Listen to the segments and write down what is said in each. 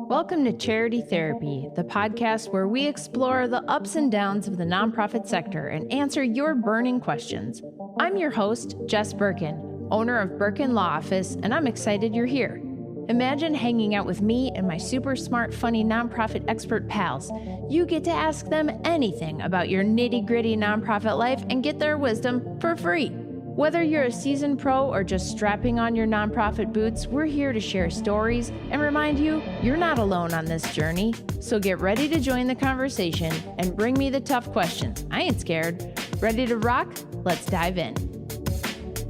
Welcome to Charity Therapy, the podcast where we explore the ups and downs of the nonprofit sector and answer your burning questions. I'm your host, Jess Birkin, owner of Birkin Law Office, and I'm excited you're here. Imagine hanging out with me and my super smart, funny nonprofit expert pals. You get to ask them anything about your nitty-gritty nonprofit life and get their wisdom for free. Whether you're a seasoned pro or just strapping on your nonprofit boots, we're here to share stories and remind you you're not alone on this journey. So get ready to join the conversation and bring me the tough questions. I ain't scared. Ready to rock? Let's dive in.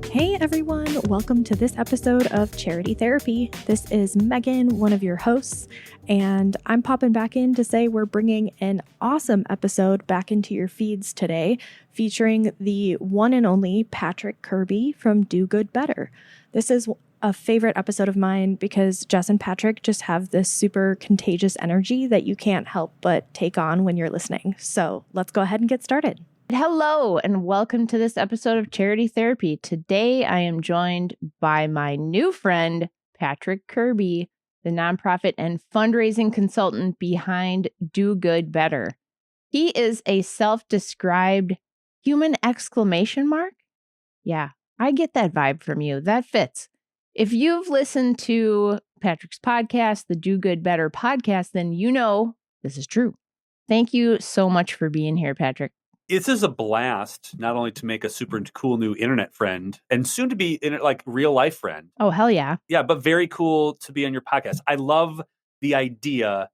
Hey everyone, welcome to this episode of Charity Therapy. This is Megan, one of your hosts, and I'm popping back in to say we're bringing an awesome episode back into your feeds today, featuring the one and only Patrick Kirby from Do Good Better. This is a favorite episode of mine because Jess and Patrick just have this super contagious energy that you can't help but take on when you're listening. So let's go ahead and get started. Hello, and welcome to this episode of Charity Therapy. Today, I am joined by my new friend, Patrick Kirby, the nonprofit and fundraising consultant behind Do Good Better. He is a self-described human exclamation mark. Yeah, I get that vibe from you. That fits. If you've listened to Patrick's podcast, the Do Good Better podcast, then you know this is true. Thank you so much for being here, Patrick. This is a blast, not only to make a super cool new internet friend and soon to be like real life friend. Oh, hell yeah. Yeah, but very cool to be on your podcast. I love the idea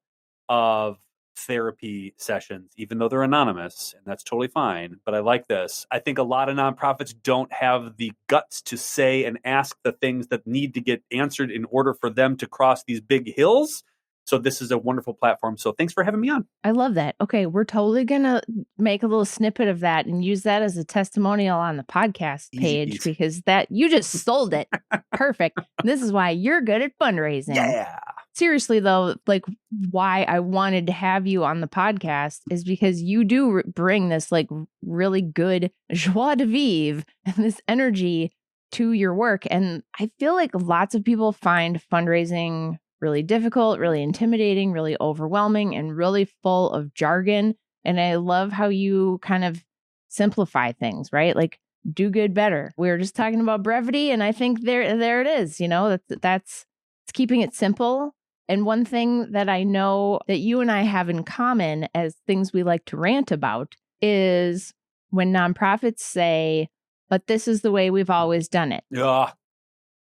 of therapy sessions, even though they're anonymous, and that's totally fine. But I like this. I think a lot of nonprofits don't have the guts to say and ask the things that need to get answered in order for them to cross these big hills. So this is a wonderful platform. So thanks for having me on. I love that. Okay, we're totally going to make a little snippet of that and use that as a testimonial on the podcast page because that you just sold it. Perfect. This is why you're good at fundraising. Yeah. Seriously, though, like why I wanted to have you on the podcast is because you do bring this like really good joie de vivre and this energy to your work. And I feel like lots of people find fundraising really difficult, really intimidating, really overwhelming, and really full of jargon. And I love how you kind of simplify things, right? Like do good better. We were just talking about brevity, and I think there it is. You know, that's it's keeping it simple. And one thing that I know that you and I have in common as things we like to rant about is when nonprofits say, "But this is the way we've always done it." Yeah,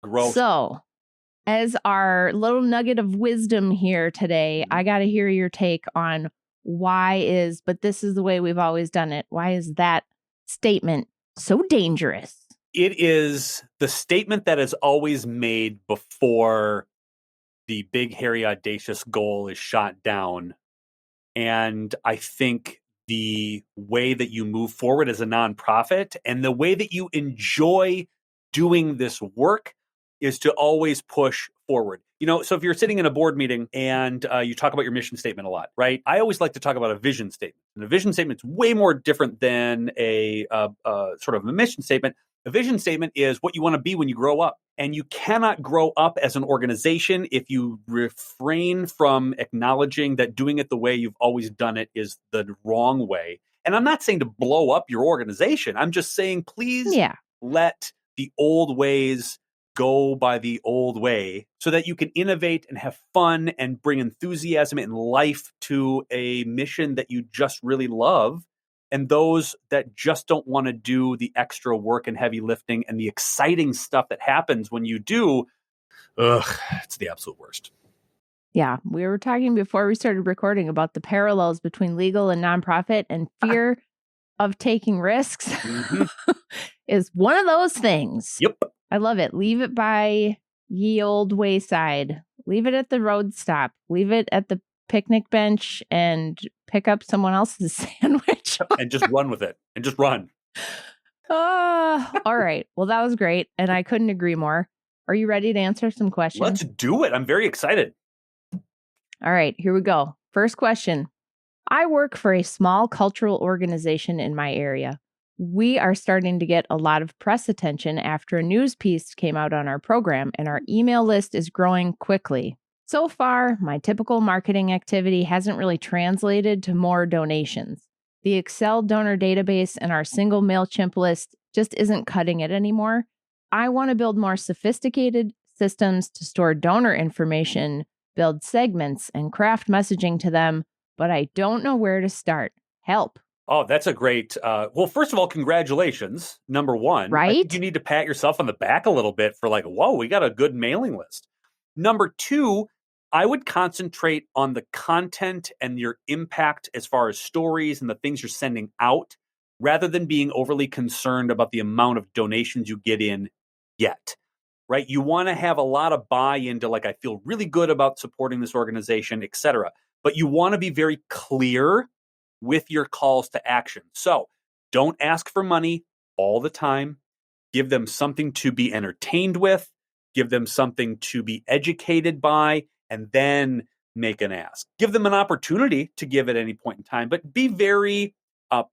gross. So, as our little nugget of wisdom here today, I got to hear your take on but this is the way we've always done it. Why is that statement so dangerous? It is the statement that is always made before the big, hairy, audacious goal is shot down. And I think the way that you move forward as a nonprofit and the way that you enjoy doing this work is to always push forward. You know, so if you're sitting in a board meeting and you talk about your mission statement a lot, right? I always like to talk about a vision statement. And a vision statement is way more different than a sort of a mission statement. A vision statement is what you want to be when you grow up. And you cannot grow up as an organization if you refrain from acknowledging that doing it the way you've always done it is the wrong way. And I'm not saying to blow up your organization. I'm just saying, please let the old ways go by the old way so that you can innovate and have fun and bring enthusiasm and life to a mission that you just really love. And those that just don't want to do the extra work and heavy lifting and the exciting stuff that happens when you do, it's the absolute worst. Yeah, we were talking before we started recording about the parallels between legal and nonprofit, and fear of taking risks is one of those things. Yep. I love it. Leave it by ye old wayside. Leave it at the road stop. Leave it at the picnic bench and pick up someone else's sandwich. And just run with it. And just run. All right. Well, that was great. And I couldn't agree more. Are you ready to answer some questions? Let's do it. I'm very excited. All right. Here we go. First question. I work for a small cultural organization in my area. we are starting to get a lot of press attention after a news piece came out on our program, and our email list is growing quickly. So far, my typical marketing activity hasn't really translated to more donations. The Excel donor database and our single MailChimp list just isn't cutting it anymore. I want to build more sophisticated systems to store donor information, build segments, and craft messaging to them, but I don't know where to start. Help. Oh, that's a great. Well, first of all, congratulations. Number one, I think Right? you need to pat yourself on the back a little bit for like, whoa, we got a good mailing list. Number two, I would concentrate on the content and your impact as far as stories and the things you're sending out, rather than being overly concerned about the amount of donations you get in yet. Right? You want to have a lot of buy-in to like, I feel really good about supporting this organization, et cetera. But you want to be very clear with your calls to action. So don't ask for money all the time. Give them something to be entertained with, give them something to be educated by, and then make an ask. Give them an opportunity to give at any point in time, but be very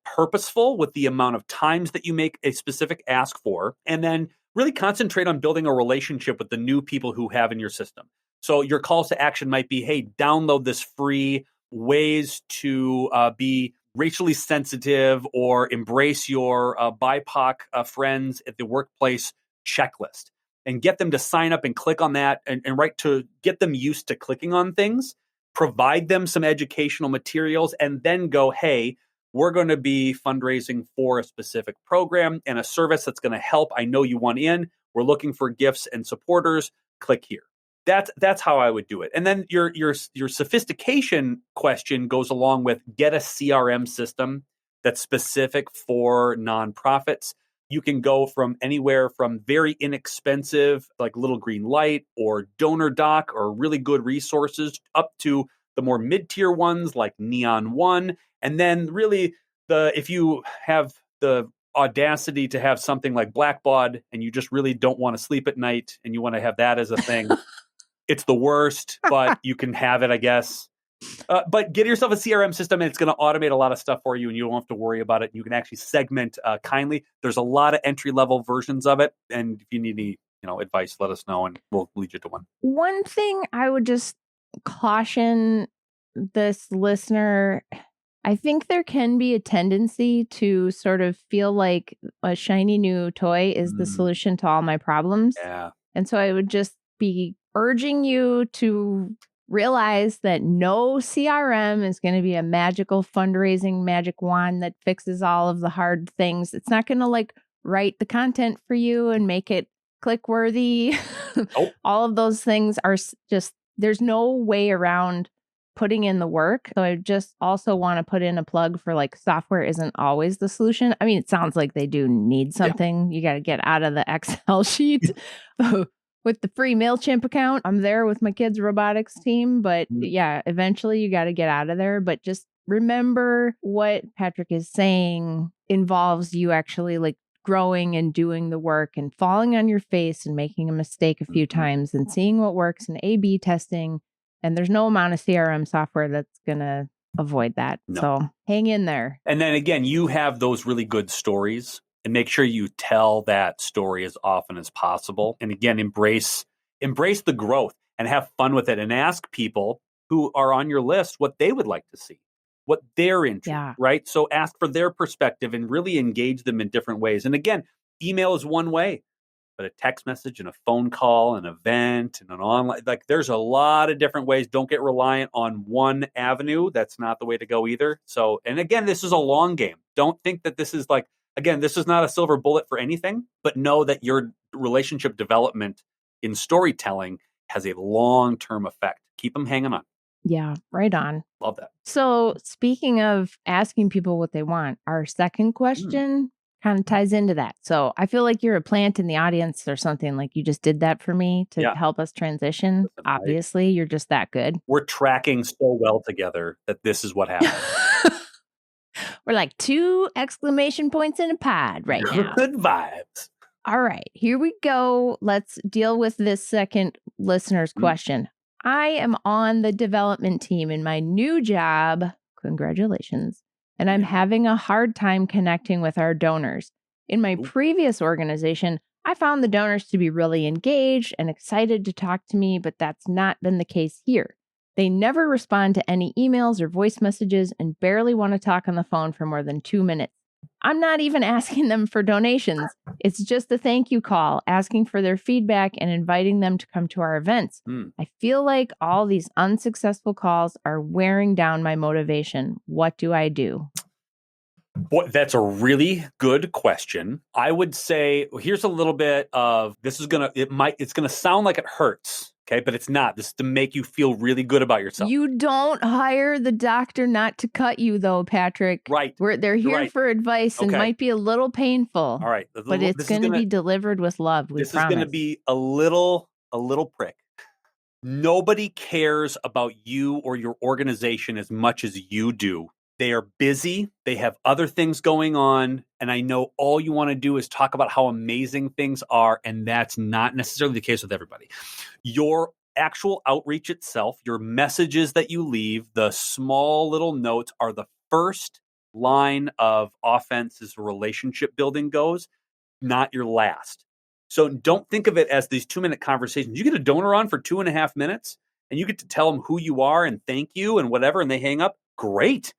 purposeful with the amount of times that you make a specific ask for, and then really concentrate on building a relationship with the new people who have in your system. So your calls to action might be, hey, download this free ways to be racially sensitive or embrace your BIPOC friends at the workplace checklist, and get them to sign up and click on that, and right, to get them used to clicking on things, provide them some educational materials, and then go, hey, we're going to be fundraising for a specific program and a service that's going to help. I know you want in. We're looking for gifts and supporters. Click here. That's how I would do it. And then your sophistication question goes along with get a CRM system that's specific for nonprofits. You can go from anywhere from very inexpensive, like Little Green Light or Donor Doc or really good resources, up to the more mid-tier ones like Neon One. And then really if you have the audacity to have something like Blackbaud and you just really don't want to sleep at night and you want to have that as a thing, it's the worst, but you can have it, I guess. But get yourself a CRM system, and it's going to automate a lot of stuff for you, and you don't have to worry about it. You can actually segment kindly. There's a lot of entry-level versions of it, and if you need any advice, let us know, and we'll lead you to one. One thing I would just caution this listener, I think there can be a tendency to sort of feel like a shiny new toy is the solution to all my problems. Yeah. And so I would just be urging you to realize that no CRM is going to be a magical fundraising magic wand that fixes all of the hard things. It's not going to like write the content for you and make it click worthy. Nope. All of those things are just, there's no way around putting in the work. So I just also want to put in a plug for like software isn't always the solution. I mean, it sounds like they do need something. Yeah. You got to get out of the Excel sheet. With the free MailChimp account, I'm there with my kids' robotics team. But yeah, eventually you got to get out of there. But just remember what Patrick is saying involves you actually like growing and doing the work and falling on your face and making a mistake a few times and seeing what works and A/B testing. And there's no amount of CRM software that's going to avoid that. No. So hang in there. And then again, you have those really good stories, and make sure you tell that story as often as possible. And again, embrace the growth and have fun with it, and ask people who are on your list what they would like to see, what they're into, right? So ask for their perspective and really engage them in different ways. And again, email is one way, but a text message and a phone call, an event and an online, like there's a lot of different ways. Don't get reliant on one avenue. That's not the way to go either. So, and again, this is a long game. Don't think that this is like, again, this is not a silver bullet for anything, but know that your relationship development in storytelling has a long-term effect. Keep them hanging on. Yeah, right on. Love that. So speaking of asking people what they want, our second question kind of ties into that. So I feel like you're a plant in the audience or something, like you just did that for me to help us transition. Listen, obviously, you're just that good. We're tracking so well together that this is what happens. We're like 2 exclamation points in a pod right now. Good vibes. All right, here we go. Let's deal with this second listener's question. I am on the development team in my new job. Congratulations. and I'm having a hard time connecting with our donors. In my previous organization, I found the donors to be really engaged and excited to talk to me, but that's not been the case here. They never respond to any emails or voice messages and barely want to talk on the phone for more than 2 minutes. I'm not even asking them for donations. It's just a thank you call, asking for their feedback and inviting them to come to our events. I feel like all these unsuccessful calls are wearing down my motivation. What do I do? Boy, that's a really good question. I would say here's a little bit of it's gonna sound like it hurts, okay, but it's not. This is to make you feel really good about yourself. You don't hire the doctor not to cut you, though, Patrick. Right. They're here for advice and might be a little painful. All right, but it's going to be delivered with love. We promise. This is going to be a little prick. Nobody cares about you or your organization as much as you do. They are busy. They have other things going on. And I know all you want to do is talk about how amazing things are. And that's not necessarily the case with everybody. Your actual outreach itself, your messages that you leave, the small little notes are the first line of offense as relationship building goes, not your last. So don't think of it as these 2-minute conversations. You get a donor on for 2.5 minutes and you get to tell them who you are and thank you and whatever, and they hang up. Great.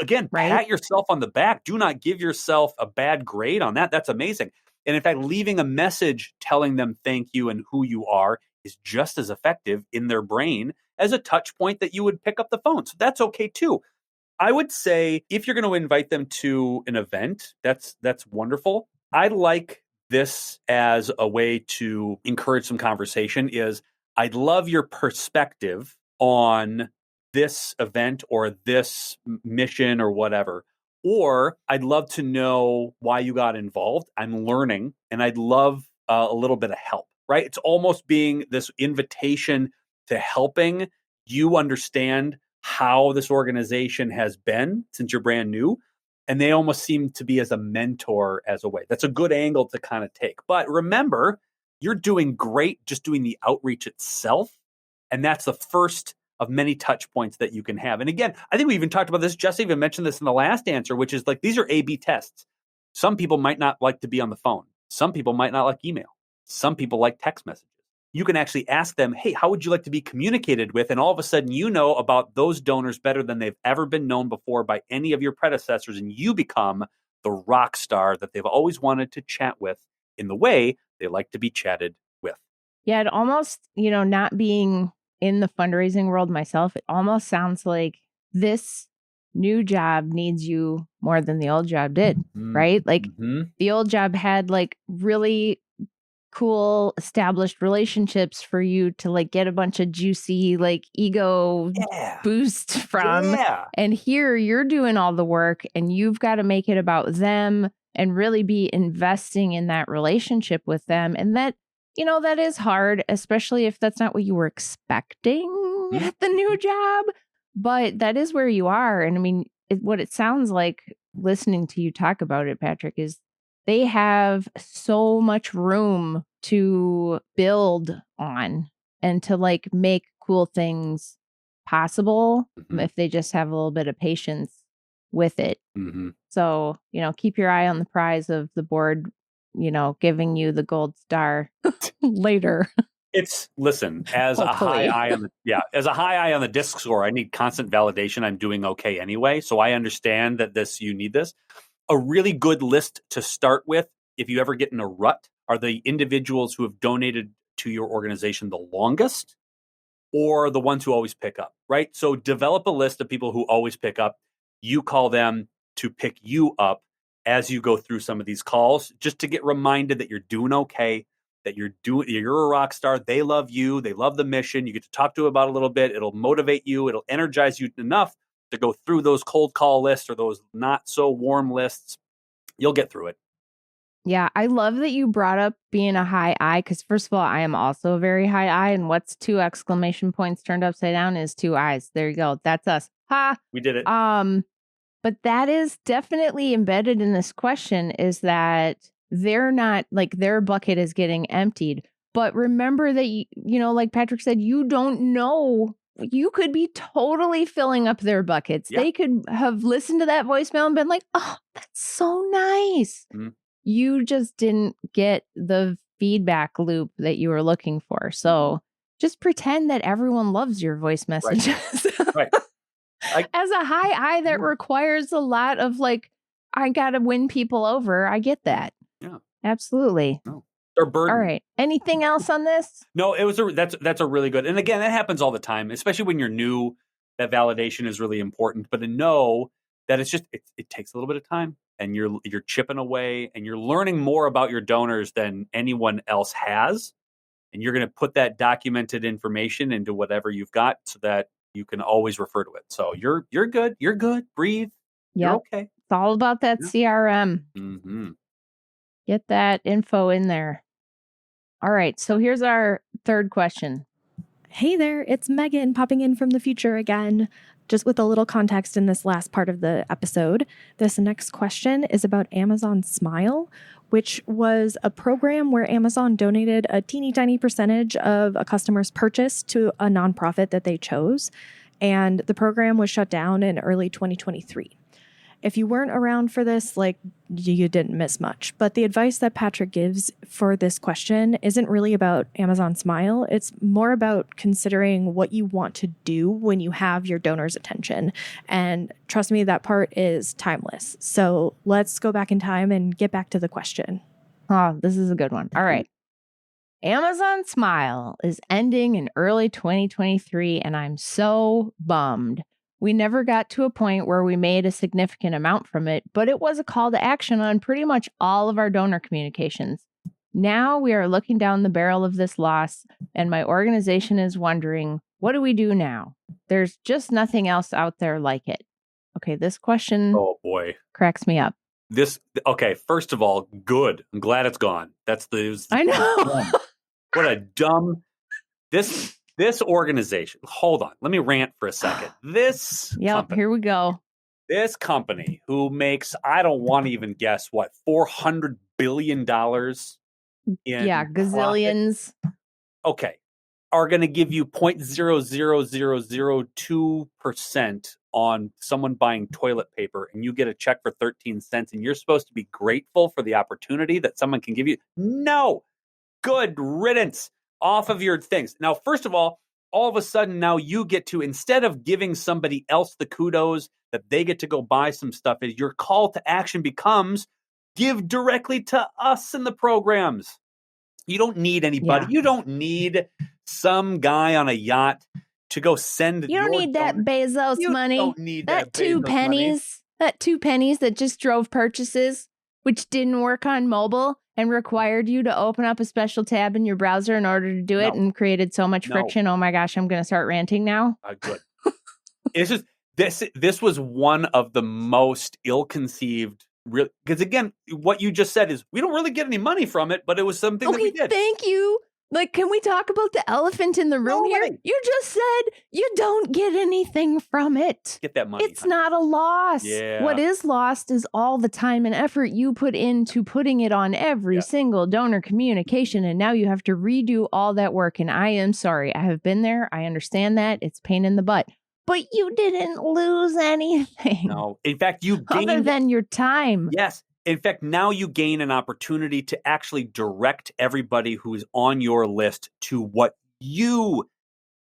Again, pat yourself on the back. Do not give yourself a bad grade on that. That's amazing. And in fact, leaving a message telling them thank you and who you are is just as effective in their brain as a touch point that you would pick up the phone. So that's okay too. I would say if you're going to invite them to an event, that's wonderful. I like this as a way to encourage some conversation is I'd love your perspective on this event or this mission or whatever. Or I'd love to know why you got involved. I'm learning and I'd love a little bit of help, right? It's almost being this invitation to helping you understand how this organization has been since you're brand new. And they almost seem to be as a mentor as a way. That's a good angle to kind of take. But remember, you're doing great just doing the outreach itself. And that's the first of many touch points that you can have. And again, I think we even talked about this. Jesse even mentioned this in the last answer, which is like, these are A/B tests. Some people might not like to be on the phone. Some people might not like email. Some people like text messages. You can actually ask them, hey, how would you like to be communicated with? And all of a sudden, you know about those donors better than they've ever been known before by any of your predecessors. And you become the rock star that they've always wanted to chat with in the way they like to be chatted with. Yeah, it almost, not being in the fundraising world myself, it almost sounds like this new job needs you more than the old job did, right? Like the old job had like really cool established relationships for you to like get a bunch of juicy like ego boost from. And here you're doing all the work and you've got to make it about them and really be investing in that relationship with them. And that, that is hard, especially if that's not what you were expecting at the new job. But that is where you are. And I mean, what it sounds like listening to you talk about it, Patrick, is they have so much room to build on and to like make cool things possible if they just have a little bit of patience with it. So, keep your eye on the prize of the board, giving you the gold star later. Listen, as Hopefully. a high eye on the disc score, I need constant validation. I'm doing okay anyway. So I understand that you need this. A really good list to start with, if you ever get in a rut, are the individuals who have donated to your organization the longest or the ones who always pick up, right? So develop a list of people who always pick up. You call them to pick you up as you go through some of these calls, just to get reminded that you're doing okay, that you're a rock star. They love you. They love the mission. You get to talk to them about it a little bit. It'll motivate you. It'll energize you enough to go through those cold call lists or those not so warm lists. You'll get through it. Yeah, I love that you brought up being a high I, because first of all, I am also a very high I, and what's 2 exclamation points turned upside down is 2 eyes. There you go. That's us. Ha! We did it. But that is definitely embedded in this question, is that they're not, like, their bucket is getting emptied. But remember that, like Patrick said, you don't know you could be totally filling up their buckets. Yeah. They could have listened to that voicemail and been like, oh, that's so nice. Mhm. You just didn't get the feedback loop that you were looking for. So just pretend that everyone loves your voice messages. Right. As a high I that requires a lot of like, I got to win people over. I get that. Yeah. Absolutely. No. They're burdened. All right. Anything else on this? No, that's a really good. And again, that happens all the time, especially when you're new. That validation is really important. But to know that it's just it takes a little bit of time, and you're chipping away, and you're learning more about your donors than anyone else has, and you're going to put that documented information into whatever you've got, so that you can always refer to it. So you're good. You're good. Breathe. You're okay. It's all about that CRM. Mm-hmm. Get that info in there. All right. So here's our third question. Hey there, it's Megan popping in from the future again. Just with a little context in this last part of the episode, this next question is about Amazon Smile, which was a program where Amazon donated a teeny tiny percentage of a customer's purchase to a nonprofit that they chose. And the program was shut down in early 2023. If you weren't around for this, like, you didn't miss much. But the advice that Patrick gives for this question isn't really about Amazon Smile. It's more about considering what you want to do when you have your donor's attention. And trust me, that part is timeless. So let's go back in time and get back to the question. Oh, this is a good one. All right. Amazon Smile is ending in early 2023, and I'm so bummed. We never got to a point where we made a significant amount from it, but it was a call to action on pretty much all of our donor communications. Now we are looking down the barrel of this loss, and my organization is wondering, what do we do now? There's just nothing else out there like it. Okay, this question cracks me up. Okay, first of all, good. I'm glad it's gone. I know. What a dumb... This organization, hold on, let me rant for a second. Company, here we go. This company who makes, I don't want to even guess what, $400 billion in gazillions. Profit, okay, are going to give you 0.00002% on someone buying toilet paper, and you get a check for 13 cents, and you're supposed to be grateful for the opportunity that someone can give you? No. Good riddance. Off of your things. Now, first of all of a sudden now you get to, instead of giving somebody else the kudos that they get to go buy some stuff, your call to action becomes give directly to us in the programs. You don't need anybody. Yeah. You don't need some guy on a yacht to go send. You don't need that Bezos money. You don't need that 2 pennies. Money. That 2 pennies that just drove purchases, which didn't work on mobile and required you to open up a special tab in your browser in order to do it, and created so much friction. Oh my gosh, I'm going to start ranting now. Good. It's just this was one of the most ill-conceived, because again, what you just said is we don't really get any money from it, but it was something that we did. Thank you. Like, can we talk about the elephant in the room here? You just said you don't get anything from it. Get that money. It's not a loss. Yeah. What is lost is all the time and effort you put into putting it on every single donor communication. And now you have to redo all that work. And I am sorry. I have been there. I understand that. It's a pain in the butt. But you didn't lose anything. No. In fact, you gained... other than your time. Yes. In fact, now you gain an opportunity to actually direct everybody who is on your list to what you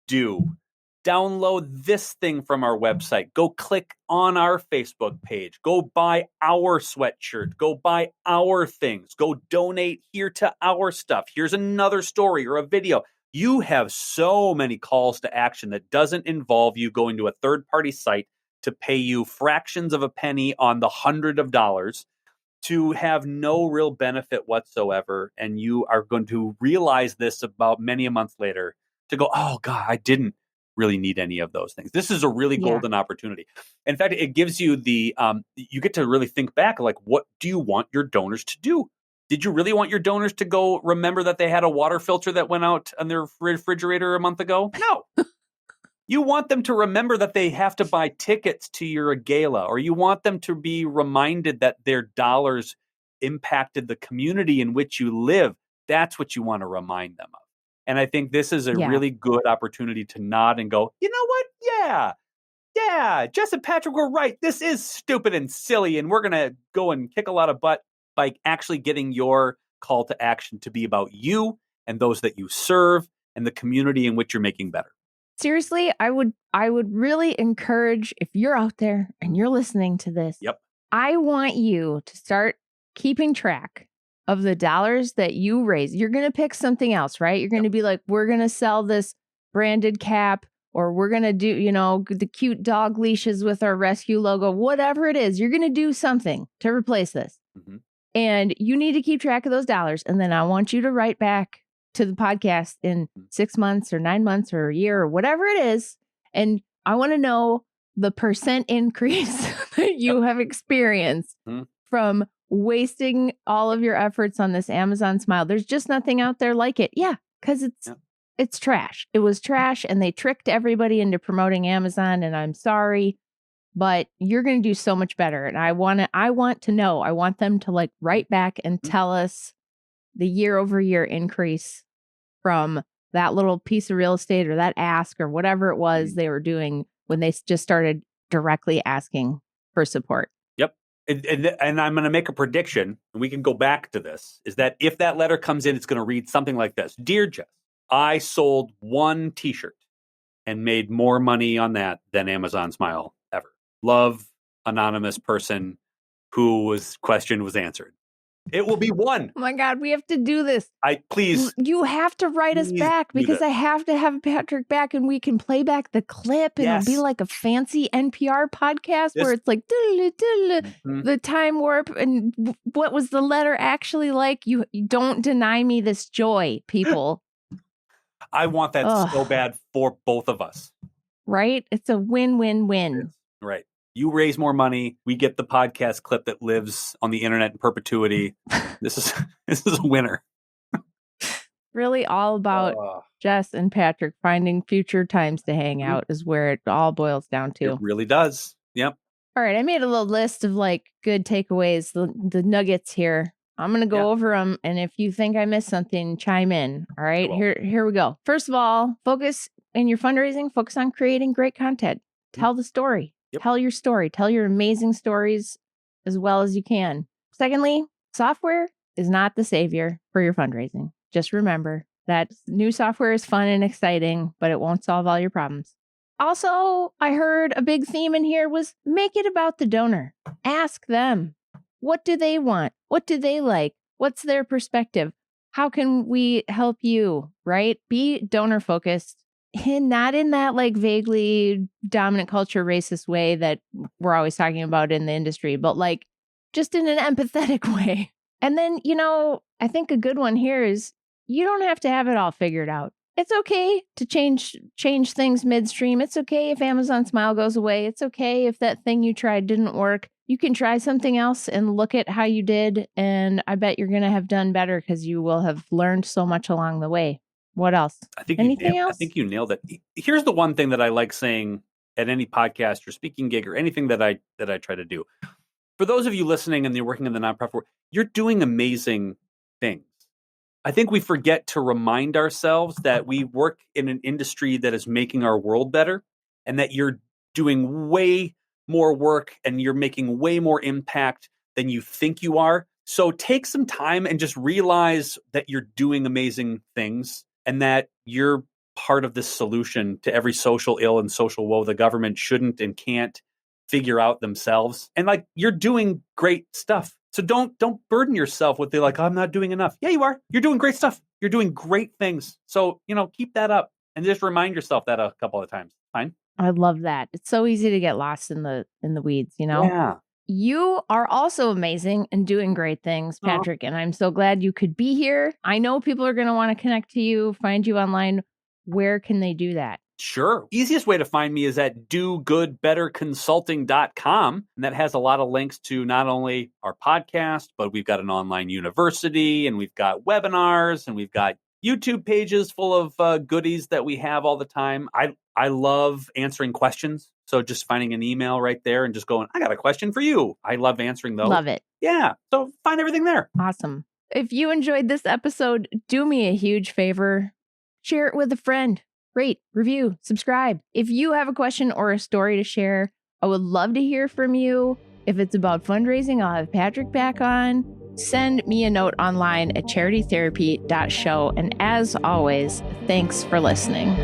do. Download this thing from our website. Go click on our Facebook page. Go buy our sweatshirt. Go buy our things. Go donate here to our stuff. Here's another story or a video. You have so many calls to action that doesn't involve you going to a third-party site to pay you fractions of a penny on the $100 of dollars, to have no real benefit whatsoever. And you are going to realize this about many a month later to go, oh God, I didn't really need any of those things. This is a really golden opportunity. In fact, it gives you you get to really think back, like, what do you want your donors to do? Did you really want your donors to go remember that they had a water filter that went out on their refrigerator a month ago? No. You want them to remember that they have to buy tickets to your gala, or you want them to be reminded that their dollars impacted the community in which you live. That's what you want to remind them of. And I think this is a Yeah. really good opportunity to nod and go, you know what? Yeah, Jess and Patrick were right. This is stupid and silly, and we're going to go and kick a lot of butt by actually getting your call to action to be about you and those that you serve and the community in which you're making better. Seriously, I would really encourage, if you're out there and you're listening to this, Yep. I want you to start keeping track of the dollars that you raise. You're going to pick something else, right? You're going to be like, we're going to sell this branded cap, or we're going to do, you know, the cute dog leashes with our rescue logo, whatever it is. You're going to do something to replace this. Mm-hmm. And you need to keep track of those dollars. And then I want you to write back to the podcast in 6 months or 9 months or a year or whatever it is. And I want to know the percent increase that you have experienced from wasting all of your efforts on this Amazon Smile. There's just nothing out there like it. Yeah, because it's trash. It was trash, and they tricked everybody into promoting Amazon, and I'm sorry, but you're going to do so much better. And I want to know. I want them to like write back and tell us the year-over-year increase from that little piece of real estate or that ask or whatever it was they were doing when they just started directly asking for support. Yep. And I'm going to make a prediction, and we can go back to this, is that if that letter comes in, it's going to read something like this. Dear Jess, I sold one t-shirt and made more money on that than Amazon Smile ever. Love, anonymous person whose question was answered. It will be one. Oh my God, we have to do this. Please. You have to write us back, because I have to have Patrick back, and we can play back the clip, and it'll be like a fancy NPR podcast where it's like the time warp and what was the letter actually like. You don't deny me this joy, people. I want that so bad for both of us. Right? It's a win-win-win. Right. You raise more money. We get the podcast clip that lives on the internet in perpetuity. This is a winner. Really all about Jess and Patrick finding future times to hang out is where it all boils down to. It really does. Yep. All right. I made a little list of like good takeaways, the nuggets here. I'm going to go over them. And if you think I missed something, chime in. All right. Cool. Here we go. First of all, focus in your fundraising, focus on creating great content. Tell the story. Yep. Tell your story. Tell your amazing stories as well as you can. Secondly, software is not the savior for your fundraising. Just remember that new software is fun and exciting, but it won't solve all your problems. Also, I heard a big theme in here was make it about the donor. Ask them. What do they want? What do they like? What's their perspective? How can we help you, right? Be donor focused. And not in that like vaguely dominant culture racist way that we're always talking about in the industry, but like just in an empathetic way. And then, you know, I think a good one here is you don't have to have it all figured out. It's okay to change things midstream. It's okay if Amazon Smile goes away. It's okay if that thing you tried didn't work. You can try something else and look at how you did. And I bet you're going to have done better because you will have learned so much along the way. What else? Anything else? I think you nailed it. Here's the one thing that I like saying at any podcast or speaking gig or anything that I try to do. For those of you listening and you're working in the nonprofit world, you're doing amazing things. I think we forget to remind ourselves that we work in an industry that is making our world better, and that you're doing way more work and you're making way more impact than you think you are. So take some time and just realize that you're doing amazing things, and that you're part of this solution to every social ill and social woe the government shouldn't and can't figure out themselves. And like, you're doing great stuff. So don't burden yourself with the like, I'm not doing enough. Yeah, you are. You're doing great stuff. You're doing great things. So, you know, keep that up and just remind yourself that a couple of times. Fine. I love that. It's so easy to get lost in the weeds, you know? Yeah. You are also amazing and doing great things, Patrick, and I'm so glad you could be here. I know people are going to want to connect to you, find you online. Where can they do that? Sure. Easiest way to find me is at dogoodbetterconsulting.com. And that has a lot of links to not only our podcast, but we've got an online university, and we've got webinars, and we've got YouTube pages full of goodies that we have all the time. I love answering questions. So just finding an email right there and just going, I got a question for you. I love answering those. Love it. Yeah. So find everything there. Awesome. If you enjoyed this episode, do me a huge favor. Share it with a friend. Rate, review, subscribe. If you have a question or a story to share, I would love to hear from you. If it's about fundraising, I'll have Patrick back on. Send me a note online at charitytherapy.show. And as always, thanks for listening.